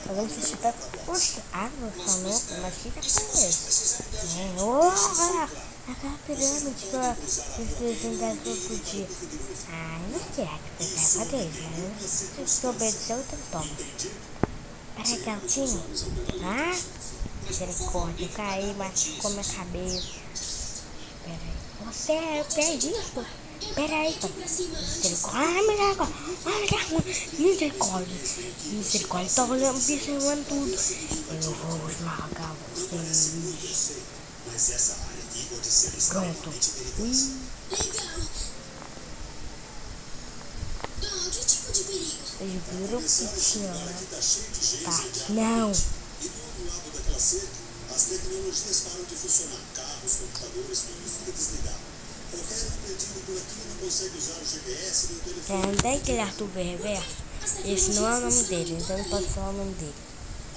Agora se tiver... Poxa, água, tá louco, mas fica com isso. Aquela pirâmide que eu apresentar todo dia. Ai, não quero pegar pra Deus, mas se obedecer, eu tomo. Peraí, gatinho. Ah? Misericórdia, eu caí, machucou minha cabeça. Peraí. Você é o que é isso? Peraí, misericórdia. Ai, misericórdia. Misericórdia. Misericórdia. Tô olhando, observando tudo. Eu vou esmagar vocês. Pronto. Vocês viram que tinha tá? Não. E do outro lado daquela cerca, as tecnologias param de funcionar. Carros, computadores, tudo fica desligado. Qualquer um perdido por aqui não consegue usar o GPS nem o telefone. Tem aquele Arthur Reverso. Esse não é o nome dele, então não pode falar o nome dele.